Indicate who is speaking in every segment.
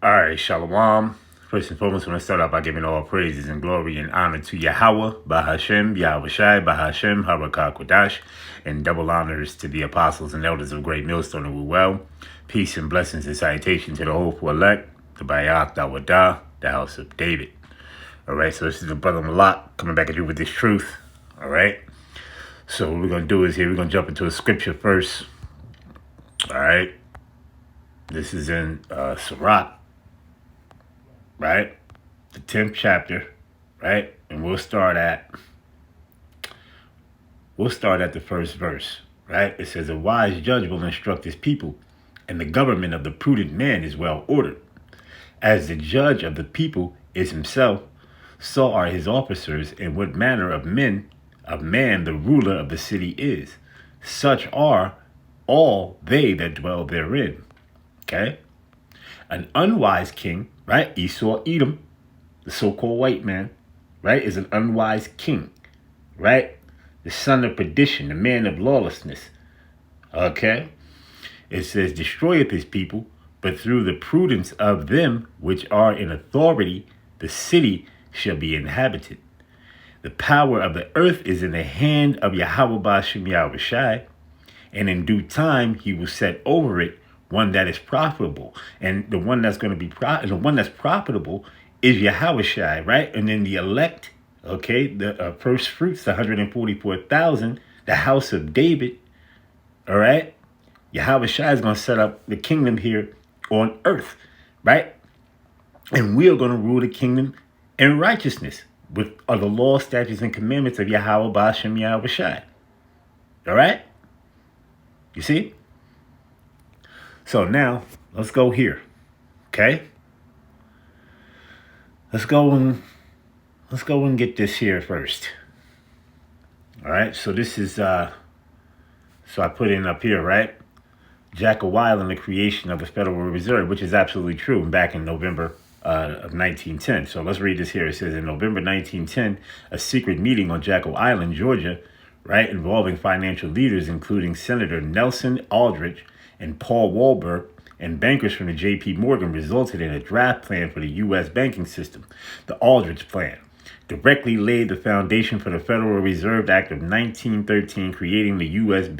Speaker 1: All right, Shalom. First and foremost, I want to start out by giving all praises and glory and honor to Yahweh, Bahashem, Yahweh Shai, Bahashem, Harakah Kodash, and double honors to the apostles and elders of Great Millstone who were well. Peace and blessings and salutation to the hopeful elect, the Bayat Dawadah, the house of David. All right, so this is the brother Malak coming back at you with this truth. All right, so what we're going to do is here, we're going to jump into a scripture first. All right, this is in Sirach. Right? The 10th chapter, right? And we'll start at the first verse, right? It says, a wise judge will instruct his people, and the government of the prudent man is well ordered. As the judge of the people is himself, so are his officers, and what manner of man the ruler of the city is. Such are all they that dwell therein. Okay? An unwise king, right? Esau, Edom, the so-called white man, right, is an unwise king, right? The son of perdition, the man of lawlessness. Okay? It says, destroyeth his people, but through the prudence of them which are in authority, the city shall be inhabited. The power of the earth is in the hand of Yahweh Ba'ashem Yahweh Shai, and in due time he will set over it one that is profitable. And the one that's going to be the one that's profitable is Yahweh Shai, right? And then the elect, okay, the first fruits, the 144,000, the house of David, all right? Yahweh Shai is going to set up the kingdom here on earth, right? And we are going to rule the kingdom in righteousness with the law, statutes, and commandments of Yahweh Ba'ashem Yahweh Shai. All right? You see? So now, let's go here, okay? Let's go and get this here first. All right, so this is, so I put in up here, right? Jekyll and the creation of the Federal Reserve, which is absolutely true, back in November of 1910. So let's read this here. It says, in November 1910, a secret meeting on Jekyll Island, Georgia, right, involving financial leaders, including Senator Nelson Aldrich and Paul Walberg, and bankers from the J.P. Morgan, resulted in a draft plan for the U.S. banking system. The Aldrich Plan directly laid the foundation for the Federal Reserve Act of 1913, creating the U.S.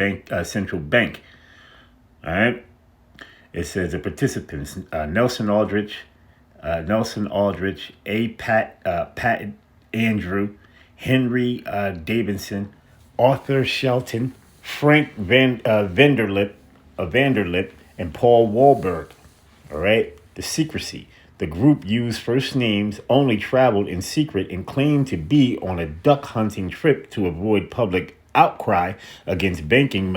Speaker 1: Central Bank. All right. It says the participants, Nelson Aldrich, A. Pat Andrew, Henry Davidson, Arthur Shelton, Frank Vanderlip, and Paul Walberg. All right. The secrecy. The group used first names, only traveled in secret, and claimed to be on a duck hunting trip to avoid public outcry against banking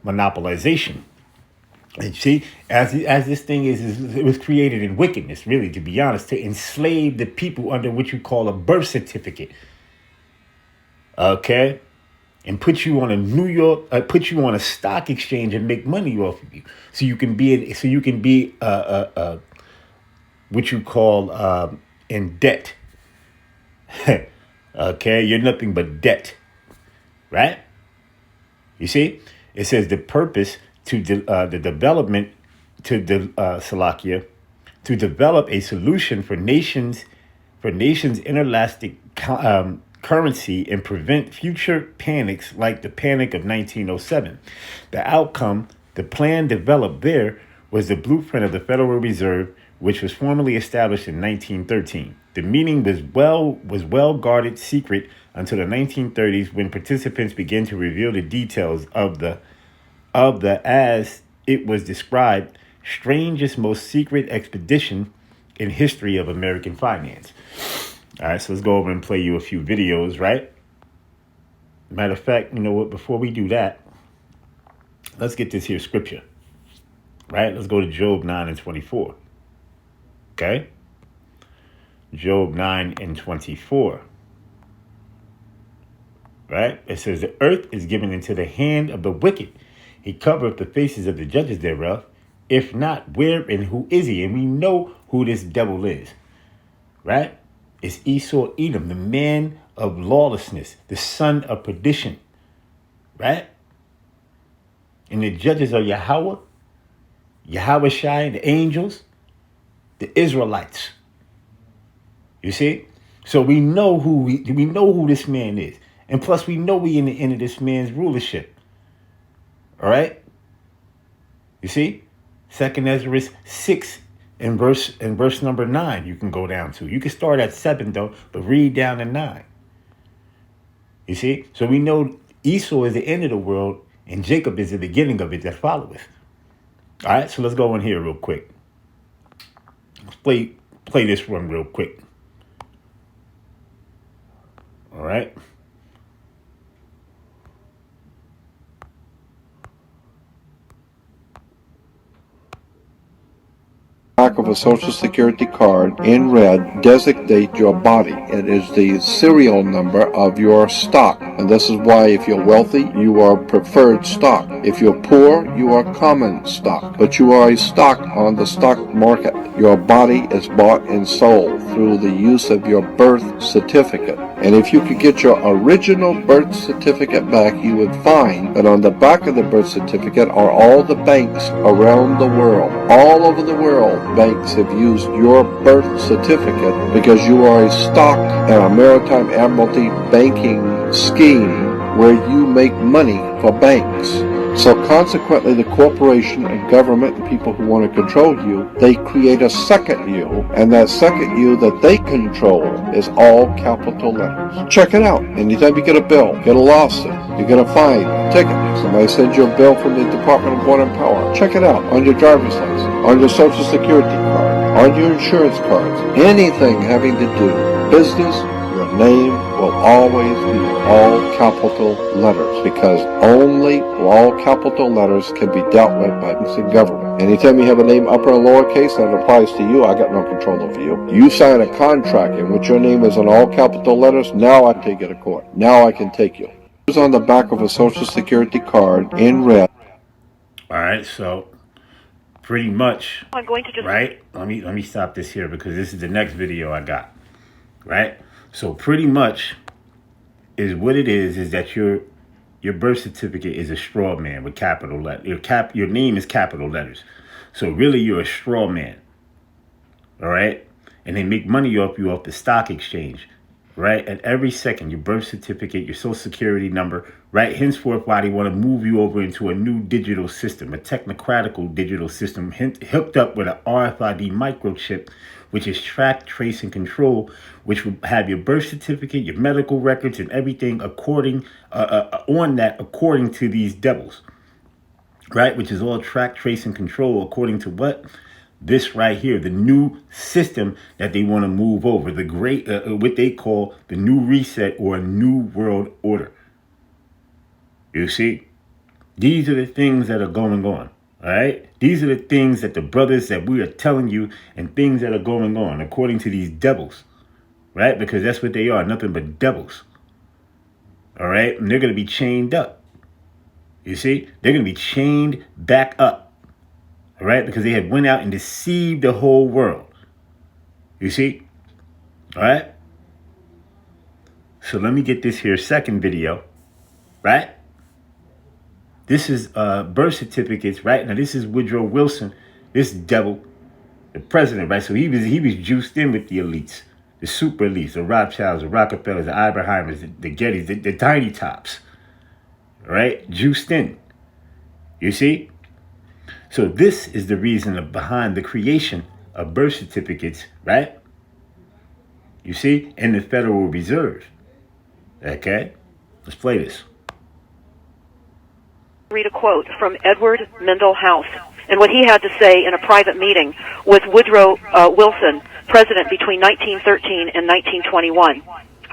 Speaker 1: monopolization. And see, as this thing is, it was created in wickedness, really, to be honest, to enslave the people under what you call a birth certificate. Okay? And put you on put you on a stock exchange and make money off of you, so you can be what you call in debt. Okay, you're nothing but debt, right? You see, it says the purpose to the development to Salakia, to develop a solution for nations inelastic currency and prevent future panics like the panic of 1907. The outcome, the plan developed there, was the blueprint of the Federal Reserve, which was formally established in 1913. The meeting was well guarded secret until the 1930s, when participants began to reveal the details of the as it was described, strangest, most secret expedition in history of American finance. All right, so let's go over and play you a few videos, right? Matter of fact, you know what? Before we do that, let's get this here scripture, right? Let's go to Job 9:24. Okay? Job 9:24. Right? It says, the earth is given into the hand of the wicked. He covereth the faces of the judges thereof. If not, where and who is he? And we know who this devil is, right? It's Esau, Edom, the man of lawlessness, the son of perdition, right? And the judges are Yahweh Shai, the angels, the Israelites. You see? So we know who this man is. And plus we know we in the end of this man's rulership. All right? You see? 2nd Ezra 6 and verse number 9 you can go down to. You can start at 7 though, but read down to 9. You see? So we know Esau is the end of the world and Jacob is the beginning of it that followeth. All right, so let's go in here real quick. Let's play this one real quick. All right.
Speaker 2: Back of a social security card in red designate your body. It is the serial number of your stock. And this is why if you're wealthy, you are preferred stock. If you're poor, you are common stock. But you are a stock on the stock market. Your body is bought and sold through the use of your birth certificate. And if you could get your original birth certificate back, you would find that on the back of the birth certificate are all the banks around the world. All over the world, banks have used your birth certificate because you are a stock in a maritime admiralty banking scheme where you make money for banks. So consequently, the corporation and government and people who want to control you, they create a second you, and that second you that they control is all capital letters. Check it out. Anytime you get a bill, get a lawsuit, you get a fine, a ticket, somebody sends you a bill from the Department of Water and Power. Check it out on your driver's license, on your social security card, on your insurance cards, anything having to do business. Your name will always be all capital letters because only all capital letters can be dealt with by the government. Anytime you have a name upper or lowercase that applies to you, I got no control over you. You sign a contract in which your name is in all capital letters, now I take you to court. Now I can take you. It's on the back of a social security card in red.
Speaker 1: All right, so pretty much,
Speaker 3: I'm going to just
Speaker 1: right? Let me stop this here because this is the next video I got, right? So pretty much is what it is that your birth certificate is a straw man with capital letters. Your name is capital letters. So really you're a straw man. All right? And they make money off you off the stock exchange. Right? At every second, your birth certificate, your social security number, right? Henceforth, why they want to move you over into a new digital system, a technocratical digital system hooked up with an RFID microchip, which is track, trace, and control, which will have your birth certificate, your medical records, and everything according to these devils, right? Which is all track, trace, and control according to what? This right here, the new system that they want to move over, the great, what they call the new reset or a new world order. You see, these are the things that are going on. All right. These are the things that the brothers that we are telling you and things that are going on according to these devils. Right. Because that's what they are. Nothing but devils. All right. And they're going to be chained up. You see, they're going to be chained back up. All right. Because they had went out and deceived the whole world. You see. All right. So let me get this here second video. Right. This is birth certificates, right? Now, this is Woodrow Wilson, this devil, the president, right? So he was juiced in with the elites, the super elites, the Rothschilds, the Rockefellers, the Oppenheimers, the Gettys, the tiny tops, right? Juiced in. You see? So this is the reason behind the creation of birth certificates, right? You see? In the Federal Reserve. Okay? Let's play this.
Speaker 3: Read a quote from Edward Mendell House and what he had to say in a private meeting with Woodrow Wilson, president between 1913 and 1921,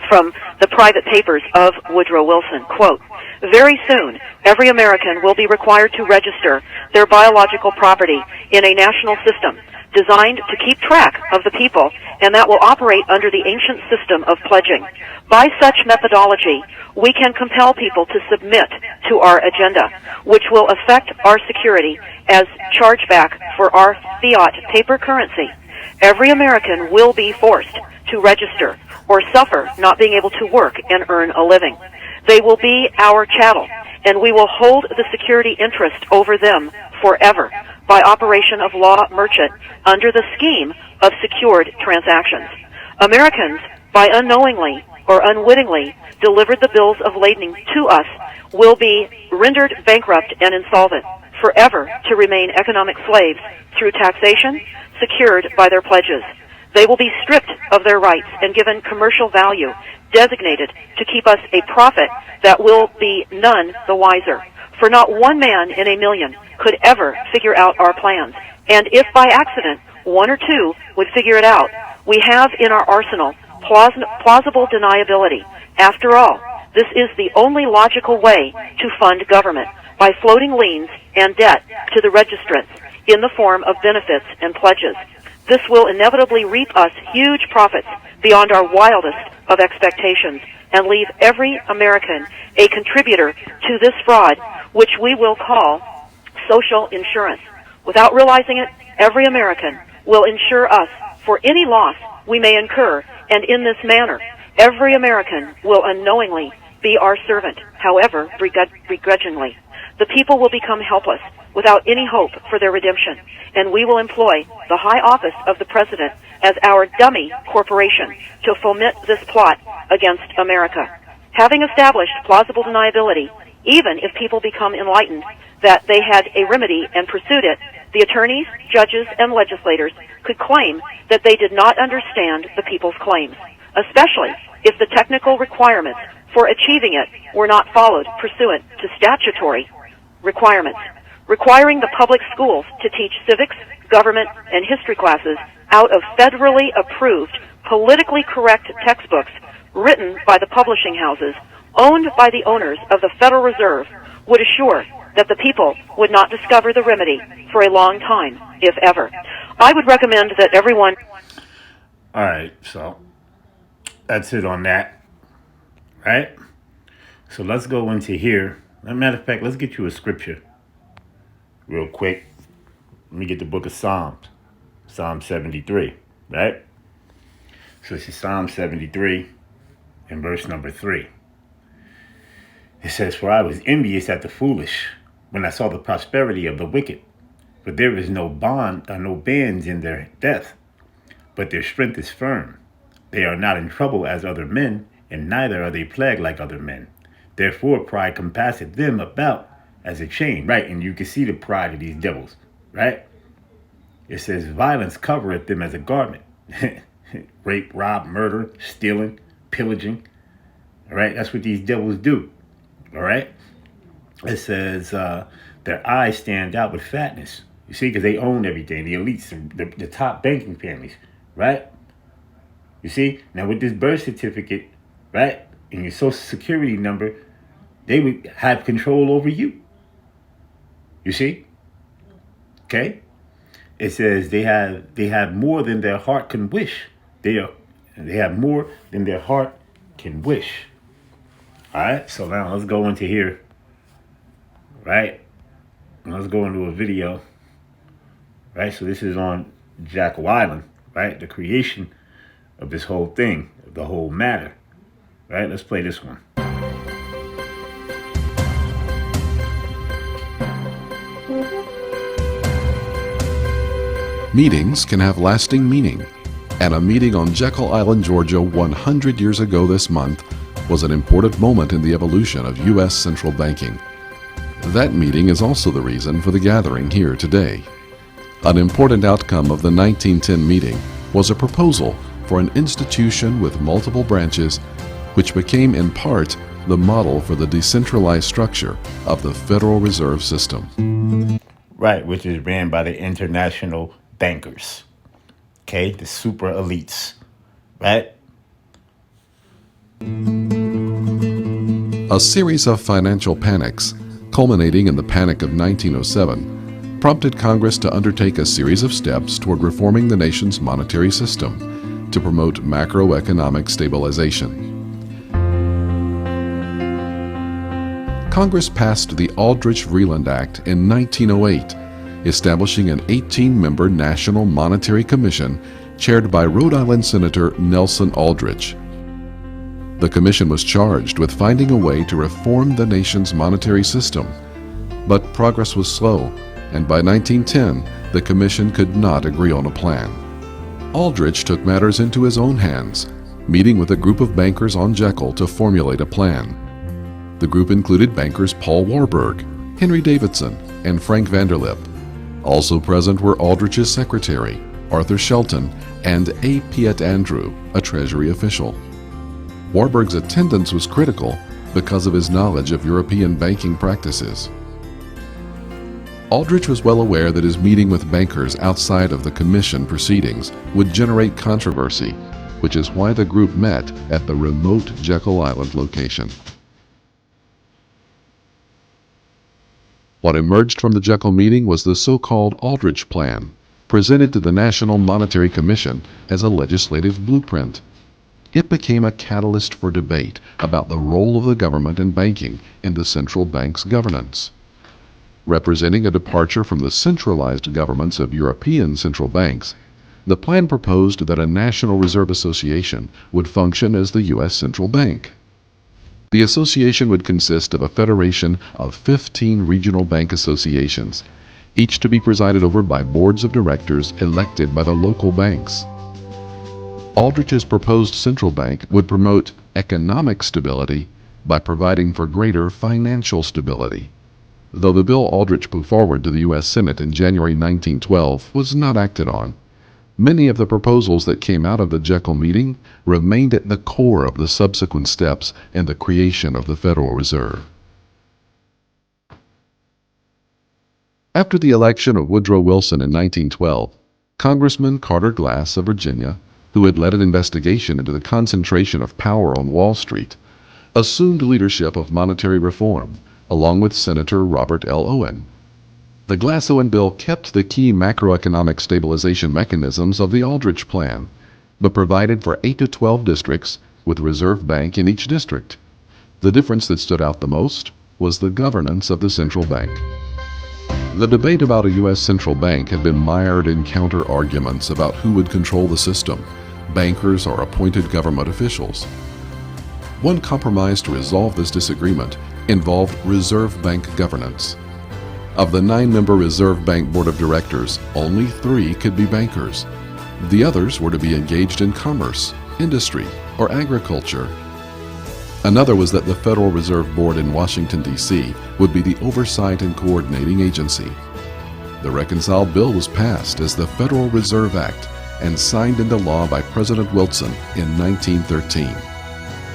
Speaker 3: from the private papers of Woodrow Wilson. Quote, "Very soon, every American will be required to register their biological property in a national system designed to keep track of the people, and that will operate under the ancient system of pledging. By such methodology, we can compel people to submit to our agenda, which will affect our security as chargeback for our fiat paper currency. Every American will be forced to register or suffer not being able to work and earn a living. They will be our chattel, and we will hold the security interest over them forever by operation of law merchant under the scheme of secured transactions. Americans, by unknowingly or unwittingly delivered the bills of lading to us, will be rendered bankrupt and insolvent, forever to remain economic slaves through taxation secured by their pledges. They will be stripped of their rights and given commercial value designated to keep us a profit that will be none the wiser. For not one man in a million could ever figure out our plans. And if by accident one or two would figure it out, we have in our arsenal plausible deniability. After all, this is the only logical way to fund government, by floating liens and debt to the registrants in the form of benefits and pledges. This will inevitably reap us huge profits beyond our wildest of expectations and leave every American a contributor to this fraud, which we will call social insurance. Without realizing it, every American will insure us for any loss we may incur, and in this manner, every American will unknowingly be our servant, however begrudgingly. The people will become helpless, without any hope for their redemption, and we will employ the high office of the President as our dummy corporation to foment this plot against America. Having established plausible deniability, even if people become enlightened that they had a remedy and pursued it, the attorneys, judges, and legislators could claim that they did not understand the people's claims, especially if the technical requirements for achieving it were not followed pursuant to statutory requirements, requiring the public schools to teach civics, government, and history classes out of federally approved, politically correct textbooks written by the publishing houses, owned by the owners of the Federal Reserve, would assure that the people would not discover the remedy for a long time, if ever. I would recommend that everyone...
Speaker 1: All right, so that's it on that, right? So let's go into here. As a matter of fact, let's get you a scripture real quick. Let me get the book of Psalms, Psalm 73, right? So this is Psalm 73 and verse number 3. It says, "For I was envious at the foolish when I saw the prosperity of the wicked. For there is no bands in their death, but their strength is firm. They are not in trouble as other men, and neither are they plagued like other men. Therefore pride compasseth them about as a chain," right? And you can see the pride of these devils, right? It says, "Violence covereth them as a garment." Rape, rob, murder, stealing, pillaging. All right, that's what these devils do. All right. It says their eyes stand out with fatness. You see, because they own everything. The elites, the top banking families, right? You see, now with this birth certificate, right, and your social security number, they would have control over you. You see? Okay? It says they have more than their heart can wish. They have more than their heart can wish. All right, so now let's go into here, right? Let's go into a video, right? So this is on Jekyll Island, right? The creation of this whole thing, the whole matter, right? Let's play this one.
Speaker 4: Meetings can have lasting meaning, and a meeting on Jekyll Island, Georgia 100 years ago this month was an important moment in the evolution of U.S. central banking. That meeting is also the reason for the gathering here today. An important outcome of the 1910 meeting was a proposal for an institution with multiple branches, which became in part the model for the decentralized structure of the Federal Reserve System.
Speaker 1: Right, which is ran by the international bankers, okay, the super elites, right?
Speaker 4: A series of financial panics, culminating in the Panic of 1907, prompted Congress to undertake a series of steps toward reforming the nation's monetary system to promote macroeconomic stabilization. Congress passed the Aldrich-Vreeland Act in 1908, establishing an 18-member National Monetary Commission chaired by Rhode Island Senator Nelson Aldrich. The commission was charged with finding a way to reform the nation's monetary system, but progress was slow and by 1910, the commission could not agree on a plan. Aldrich took matters into his own hands, meeting with a group of bankers on Jekyll to formulate a plan. The group included bankers Paul Warburg, Henry Davidson, and Frank Vanderlip. Also present were Aldrich's secretary, Arthur Shelton, and A. Piet Andrew, a Treasury official. Warburg's attendance was critical because of his knowledge of European banking practices. Aldrich was well aware that his meeting with bankers outside of the commission proceedings would generate controversy, which is why the group met at the remote Jekyll Island location. What emerged from the Jekyll meeting was the so-called Aldrich Plan, presented to the National Monetary Commission as a legislative blueprint. It became a catalyst for debate about the role of the government and banking in the central bank's governance. Representing a departure from the centralized governments of European central banks, the plan proposed that a National Reserve Association would function as the U.S. Central Bank. The association would consist of a federation of 15 regional bank associations, each to be presided over by boards of directors elected by the local banks. Aldrich's proposed central bank would promote economic stability by providing for greater financial stability. Though the bill Aldrich put forward to the U.S. Senate in January 1912 was not acted on, many of the proposals that came out of the Jekyll meeting remained at the core of the subsequent steps in the creation of the Federal Reserve. After the election of Woodrow Wilson in 1912, Congressman Carter Glass of Virginia, who had led an investigation into the concentration of power on Wall Street, assumed leadership of monetary reform, along with Senator Robert L. Owen. The Glass-Owen bill kept the key macroeconomic stabilization mechanisms of the Aldrich Plan, but provided for 8 to 12 districts with a reserve bank in each district. The difference that stood out the most was the governance of the central bank. The debate about a U.S. central bank had been mired in counter-arguments about who would control the system, bankers or appointed government officials. One compromise to resolve this disagreement involved reserve bank governance. Of the 9-member Reserve Bank Board of Directors, only 3 could be bankers. The others were to be engaged in commerce, industry, or agriculture. Another was that the Federal Reserve Board in Washington, D.C. would be the oversight and coordinating agency. The reconciled bill was passed as the Federal Reserve Act and signed into law by President Wilson in 1913.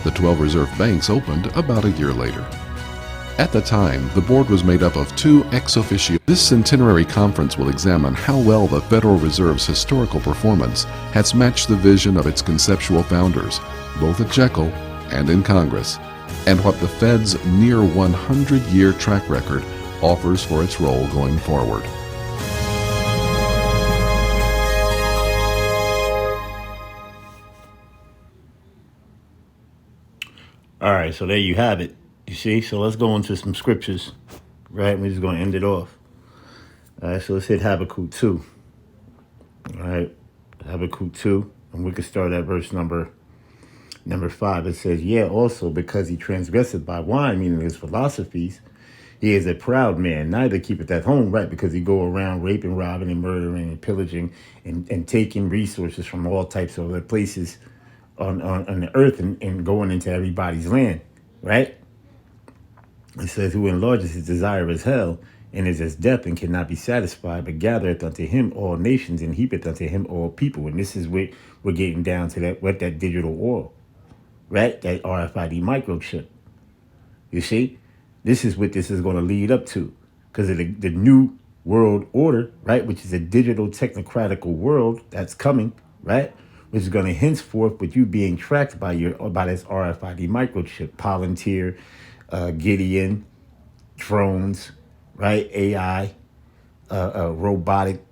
Speaker 4: The 12 reserve banks opened about a year later. At the time, the board was made up of 2 ex officio. This centenary conference will examine how well the Federal Reserve's historical performance has matched the vision of its conceptual founders, both at Jekyll and in Congress, and what the Fed's near 100-year track record offers for its role going forward.
Speaker 1: All right, so there you have it. You see? So let's go into some scriptures, right? We're just going to end it off. All right, so let's hit Habakkuk 2. All right, Habakkuk 2, and we can start at verse number 5. It says, yeah, also because he transgresseth by wine, meaning his philosophies, he is a proud man, neither keepeth at home, right? Because he go around raping, robbing, and murdering, and pillaging, and taking resources from all types of other places on the earth and going into everybody's land, right? It says, who enlarges his desire as hell, and is as death, and cannot be satisfied, but gathereth unto him all nations, and heapeth unto him all people. And this is what we're getting down to, that digital oil, right? That RFID microchip. You see? This is what this is going to lead up to, because of the new world order, right? Which is a digital technocratical world that's coming, right? Which is going to henceforth with you being tracked by this RFID microchip, Palantir, Gideon, drones, right? AI, robotic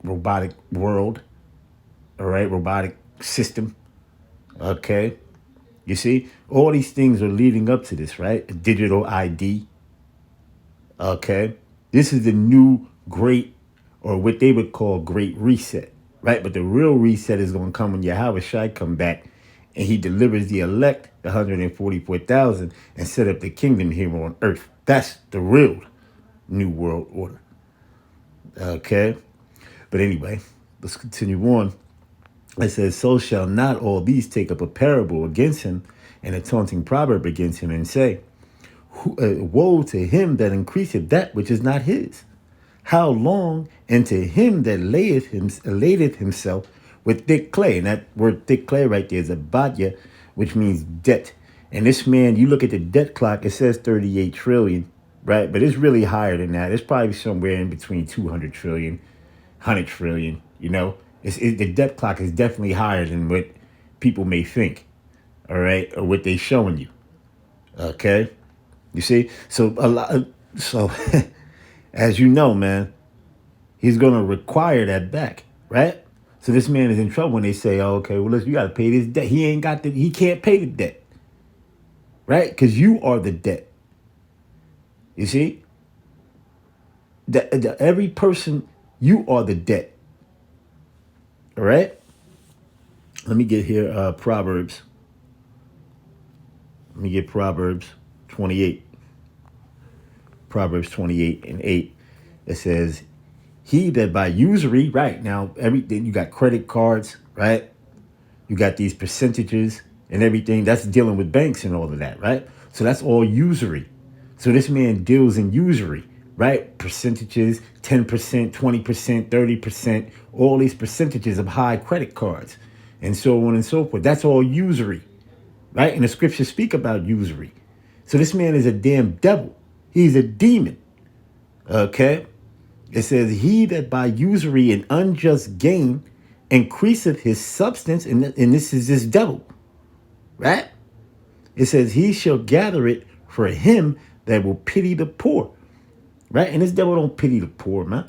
Speaker 1: world, all right? Robotic system, okay? You see, all these things are leading up to this, right? A digital ID, okay? This is the new great, or what they would call great reset, right? But the real reset is going to come when Yahweh Shai come back and he delivers the elect, the 144,000, and set up the kingdom here on earth. That's the real new world order. Okay. But anyway, let's continue on. It says, so shall not all these take up a parable against him and a taunting proverb against him and say, woe to him that increaseth that which is not his. How long? And to him that ladeth himself with thick clay. And that word thick clay right there is a badya, which means debt. And this man, you look at the debt clock, it says 38 trillion, right? But it's really higher than that. It's probably somewhere in between 200 trillion, 100 trillion, you know? The debt clock is definitely higher than what people may think, all right? Or what they showing you, okay? You see? So as you know, man, he's going to require that back, right? So this man is in trouble when they say, oh, okay, well, listen, you got to pay this debt. He can't pay the debt, right? Because you are the debt. You see? Every person, you are the debt. All right? Let me get here Proverbs. Let me get Proverbs 28. Proverbs 28 and 8. It says, he that by usury, right now, everything, you got credit cards, right? You got these percentages and everything. That's dealing with banks and all of that, right? So that's all usury. So this man deals in usury, right? Percentages, 10%, 20%, 30%, all these percentages of high credit cards and so on and so forth. That's all usury, right? And the scriptures speak about usury. So this man is a damn devil. He's a demon, okay? It says, he that by usury and unjust gain increaseth his substance, and this is this devil, right? It says, he shall gather it for him that will pity the poor, right? And this devil don't pity the poor, man.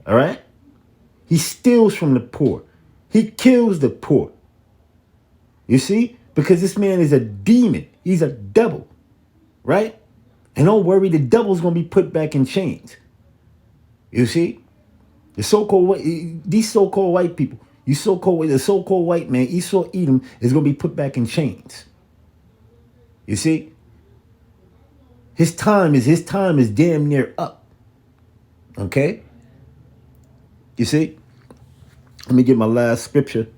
Speaker 1: All right? He steals from the poor. He kills the poor. You see? Because this man is a demon. He's a devil, right? And don't worry, the devil's going to be put back in chains. You see? These so-called white people, the so-called white man, Esau Edom, is going to be put back in chains. You see? His time is damn near up. Okay? You see? Let me get my last scripture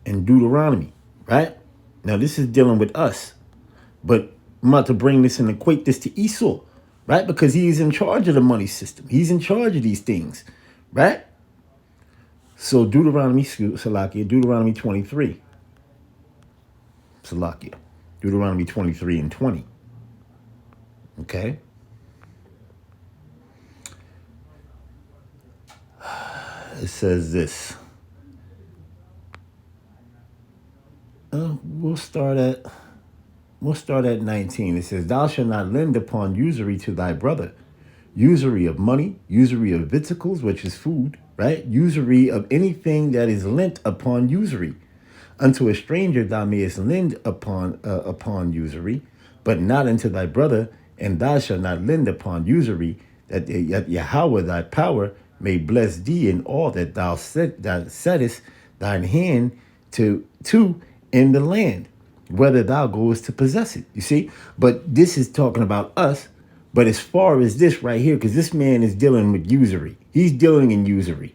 Speaker 1: in Deuteronomy, right? Now, this is dealing with us. But I'm about to bring this and equate this to Esau, right? Because he's in charge of the money system. He's in charge of these things, right? So Deuteronomy 23. Deuteronomy 23 and 20. Okay? It says this. We'll start at 19. It says, thou shalt not lend upon usury to thy brother. Usury of money, usury of victuals, which is food, right? Usury of anything that is lent upon usury. Unto a stranger thou mayest lend upon usury, but not unto thy brother, and thou shalt not lend upon usury, that Yahweh thy power may bless thee in all that thou settest thine hand to in the land, whether thou goest to possess it. You see? But this is talking about us. But as far as this right here, because this man is dealing with usury. He's dealing in usury.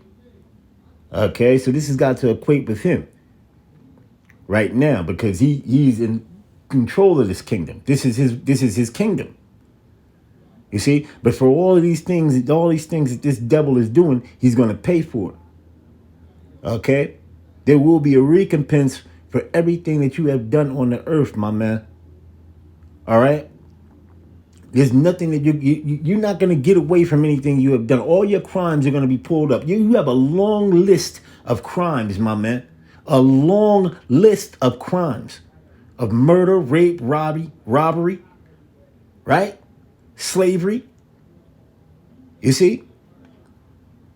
Speaker 1: Okay, so this has got to equate with him right now, because he's in control of this kingdom. This is his kingdom. You see? But for all these things that this devil is doing, he's going to pay for it. Okay? There will be a recompense for everything that you have done on the earth, my man. All right? There's nothing that you're not going to get away from anything you have done. All your crimes are going to be pulled up. You have a long list of crimes, my man. A long list of crimes of murder, rape, robbery, right? Slavery. You see?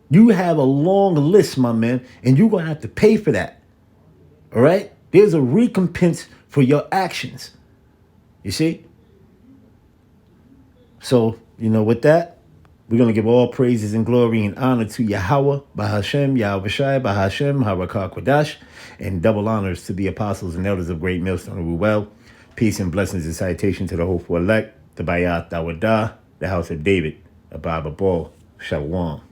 Speaker 1: You have a long list, my man, and you're going to have to pay for that. All right? There's a recompense for your actions. You see? So, with that, we're going to give all praises and glory and honor to Yahweh, Bahashem, Yahweh Shai, Bahashem, Harakah Kodash, and double honors to the apostles and elders of Great Millstone Ruel. Peace and blessings and citation to the hopeful elect, the Bayat Dawadah, the house of David, Abba Ball. Shalom.